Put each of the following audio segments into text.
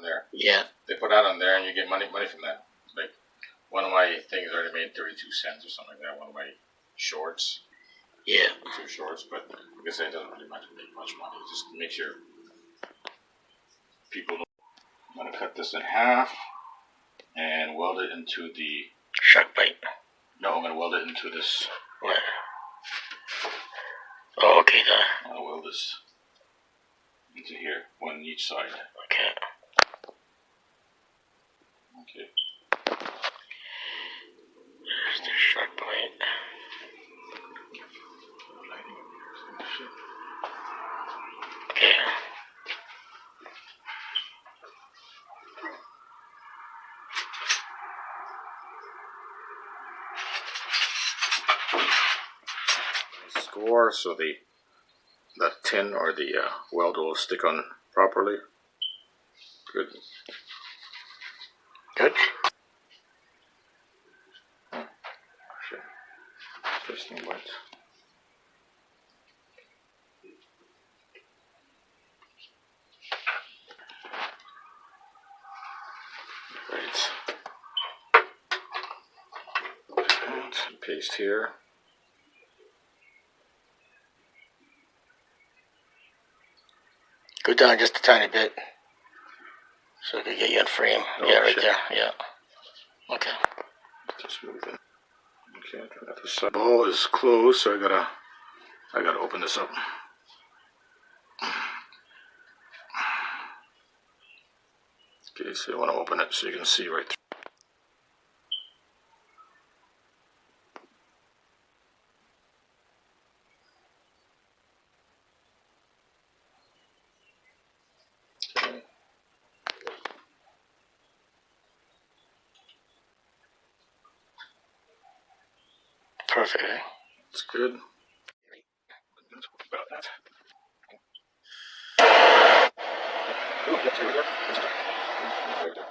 there. Yeah. They put that on there, and you get money from that. Like one of my things already made 32 cents or something like that. One of my shorts. Yeah. 2 shorts, but like I say, it doesn't really make much money. Just make sure people know. I'm gonna cut this in half and weld it into the shark bite. No, I'm gonna weld it into this. What? Oh, okay. I'm gonna weld this into here, one on each side. Okay. Okay. There's the shark bite. Okay. Score so the tin or the weld will stick on properly. Good. Good. Interesting what. Right. And paste here. Go down just a tiny bit, so I can get you in frame. Oh, yeah, right shit. there. Yeah. Okay. Just move it. Okay, I got this ball is closed, so I gotta open this up. Okay, so you want to open it so you can see right through. Okay. Perfect. That's good. About that. Oh, yes, here we go. Right there.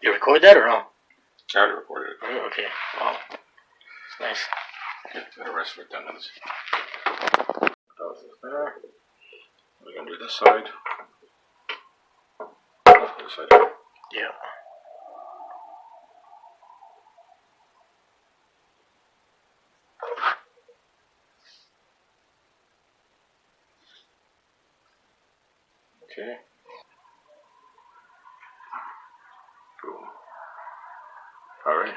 You record that or no? I already recorded it. Oh, okay. Wow. Nice. Yeah, got a rest for 10 minutes. There. We're gonna do this side. This side. Yeah. Okay. Cool. All right.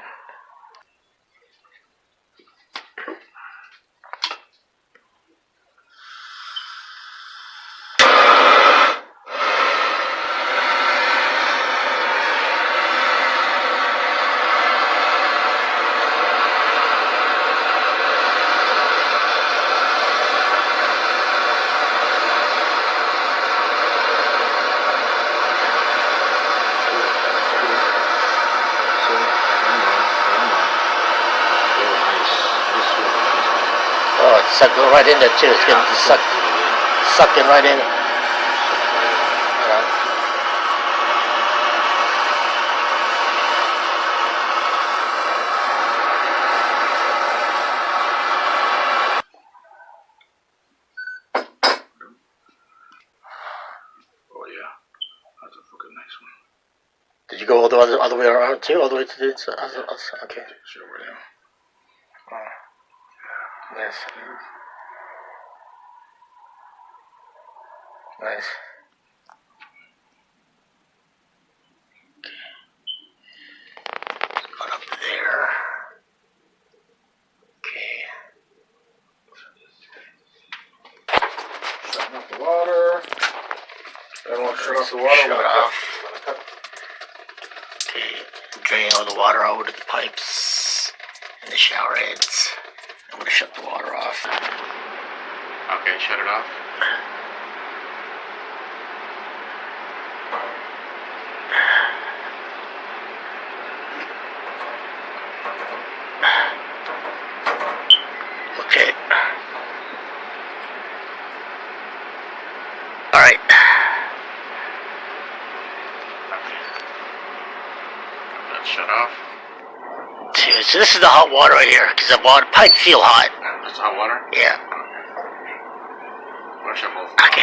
Oh, it's sucking right in there too. It's getting sucking right in. Oh yeah, that's a fucking nice one. Did you go all the way around too? All the way to the inside? Okay. Sure, we're down. Nice. Nice. Got up there. Okay. Shutting off the water. Everyone shut off the water. Shut off. Okay. Drain all the water out of the pipes and the shower heads. I'm gonna shut the water off. Okay, shut it off. So this is the hot water right here, because the water pipe feel hot. That's hot water? Yeah. Wash up both. Okay.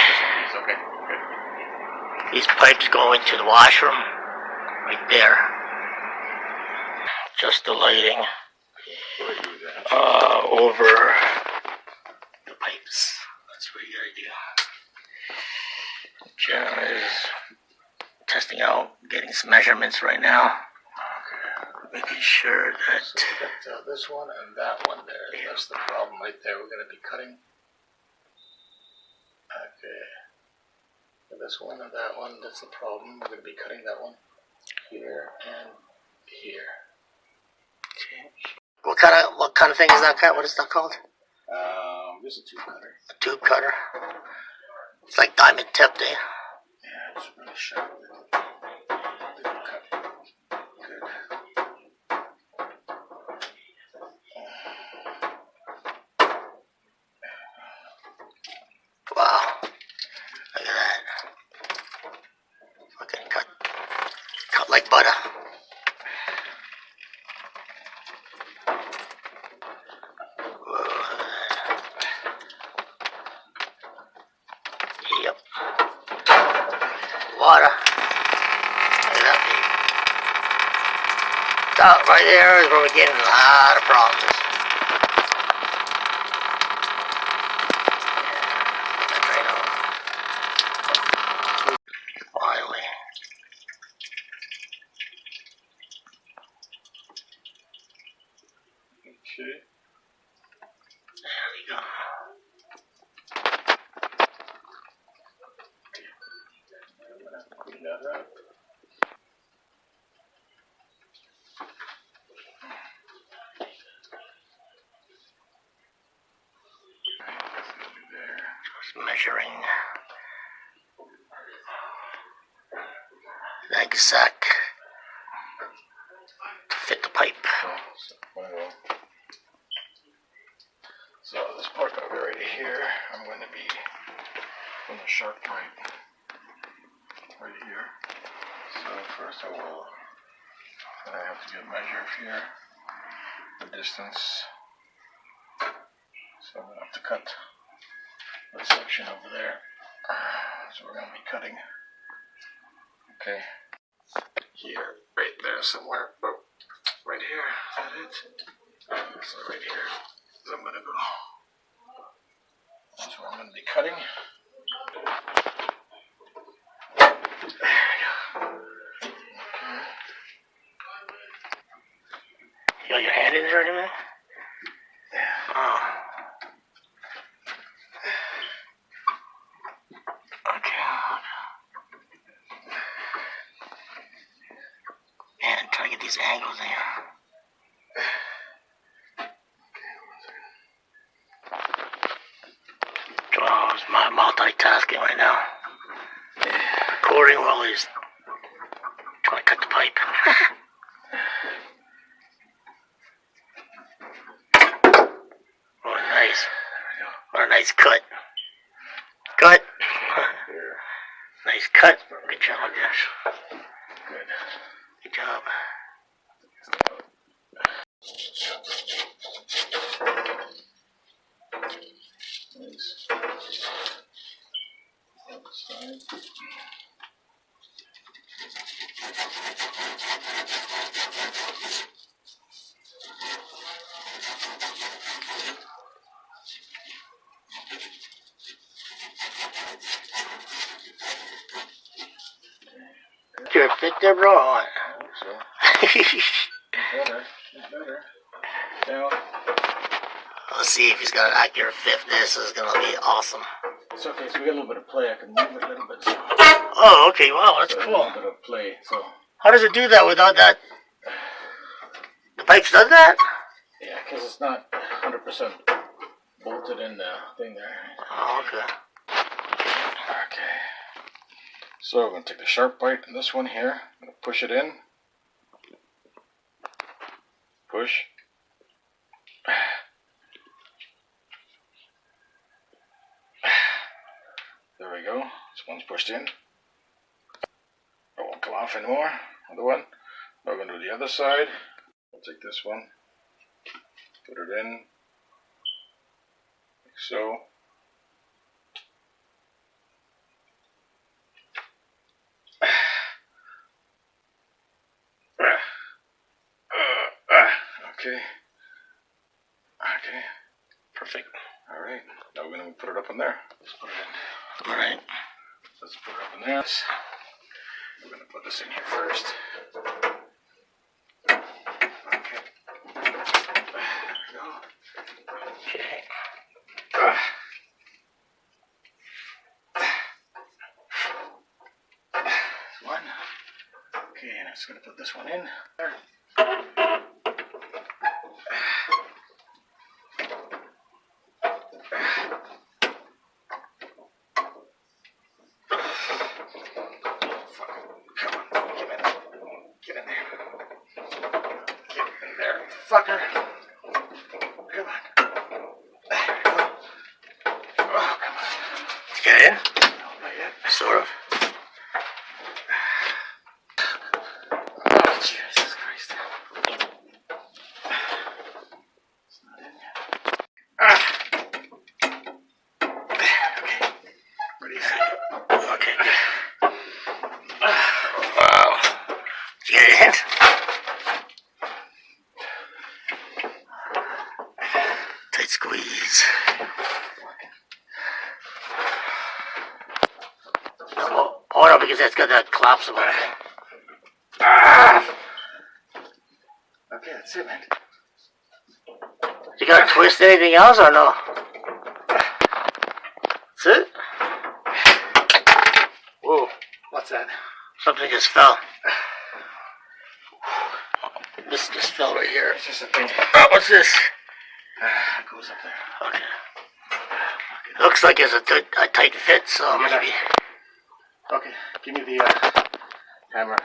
Okay. Good. These pipes go into the washroom, right there. Just the lighting over the pipes. That's what you gotta do. Jonah is testing out, getting some measurements right now. Okay. Making sure that... So we got this one and that one there. Yeah. That's the problem right there. We're going to be cutting. Okay. This one and that one, that's the problem. We're going to be cutting that one here and here. Okay. What kind of thing is that cut? What is that called? This is a tube cutter. A tube cutter. It's like diamond tipped, eh? Yeah, it's really sharp. Cut. Good. Wow. Look at that. Fucking cut like butter. Yep. Water. Look at that, baby. So right there is where we're getting a lot of problems. Finally. Okay. There we go. Clean that up. Just measuring the egg sac to fit the pipe. So this part over right here, I'm going to be on the sharp pipe right here. So first I have to get measure here, the distance. So I'm going to have to cut that section over there. So we're going to be cutting, okay, here, right there somewhere, but right here, is that it? So right here, is I'm going to go. That's where I'm going to be cutting. You got your hand in there already, man? Yeah. Oh. Okay. Man, I'm trying to get these angles in here. Joel's multitasking right now. Recording while he's trying to cut the pipe. Oh, nice. What a nice cut. Cut. Nice cut. Good job, Josh. Good. Good job. Nice. Other side. Your fit there, bro? I hope so. Better. Now, Let's see if he's got an accurate fit. This is gonna be awesome. it's okay, so we got a little bit of play. I can move it a little bit. So Oh, okay. Wow, that's a cool. little bit of play, so. How does it do that without that? The pipes does that? Yeah, because it's not 100% bolted in the thing there. Oh, okay. Okay. So I'm going to take the sharp bite in this one here. I'm going to push it in. Push. There we go. This one's pushed in. It won't come off anymore. Other one. Now we're going to do the other side. I'll take this one. Put it in, like so. Okay. Okay. Perfect. All right. Now we're gonna put it up in there. Let's put it in. All right. Let's put it up in there. We're gonna put this in here first. Okay. There we go. Okay. One. Okay, and I'm just gonna put this one in there. Fucker. Come on. There we go. Oh, come on. Did you get it in? No, not yet. Sort of. Oh, Jesus Christ. It's not in yet. Okay. Ready? Okay. Wow. Did you get it in? Tight squeeze. Oh no, because that's got that collapsible thing. Okay, that's it, man. You gotta twist anything else or no? That's it? Whoa. What's that? Something just fell. This just fell right here. It's just a thing. Oh, what's this? It goes up there. Okay. Looks like it's a tight fit, so maybe. Okay, give me the hammer.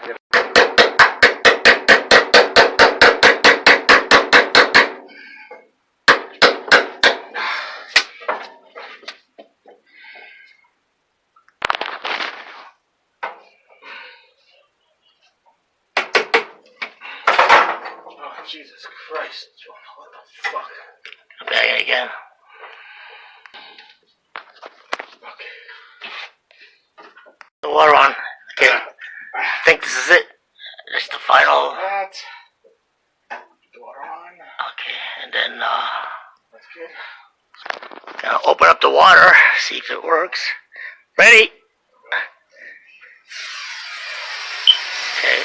Oh, Jesus Christ, Jonah, what the fuck? I'm back in again. Okay. The water on. Okay. I think this is it. It's the final. That. The water on. Okay, and then That's good. gonna open up the water, see if it works. Ready? Okay.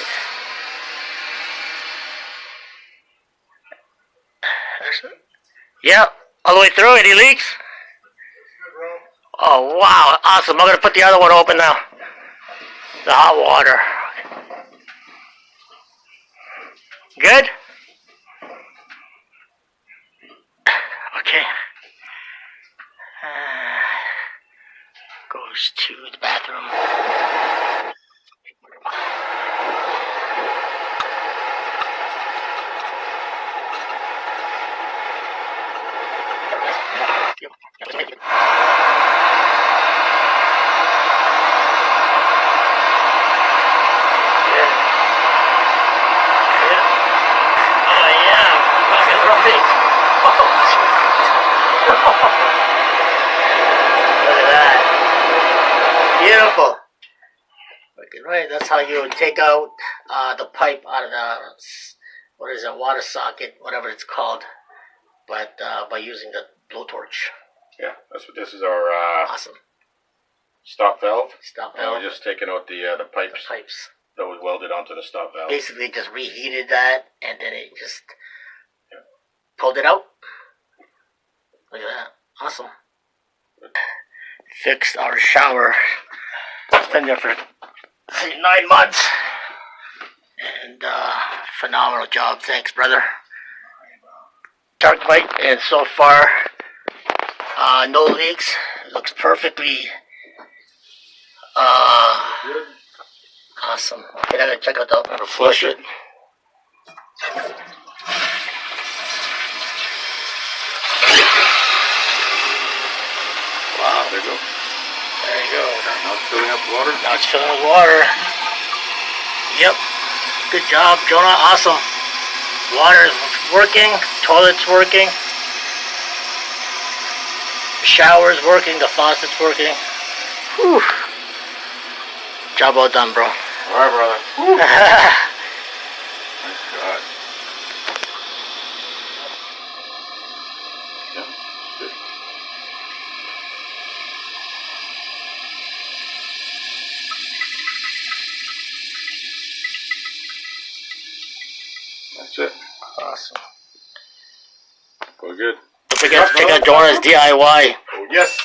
Yeah, all the way through. Any leaks? Oh wow, awesome! I'm gonna put the other one open now. The hot water. Good? Okay. Goes to the bathroom. Beautiful. Okay, right, that's how you take out the pipe out of the, what is it, water socket, whatever it's called, but by using the blowtorch. Yeah, that's what this is our Awesome. stop valve. Stop And valve. we're just taking out the pipes Pipes. that was welded onto the stop valve. Basically just reheated that and then it just pulled it out. Look at that. Awesome. Fixed our shower. It's been there for 9 months. And phenomenal job. Thanks, brother. Dark light, and so far no leaks. It looks perfectly awesome. Okay, I gotta check out the I'm gonna flush it. Wow, there you go. There you go. Now it's filling up water. Now it's filling with water. Yep. Good job, Jonah. Awesome. Water is working, toilet's working, the shower's working, the faucet's working. Whew. Job well done, bro. Alright, brother. Woo. Thank God. Yeah, good. That's it. Awesome. We're good. Don't forget to check out Jonah's DIY. Oh, yes.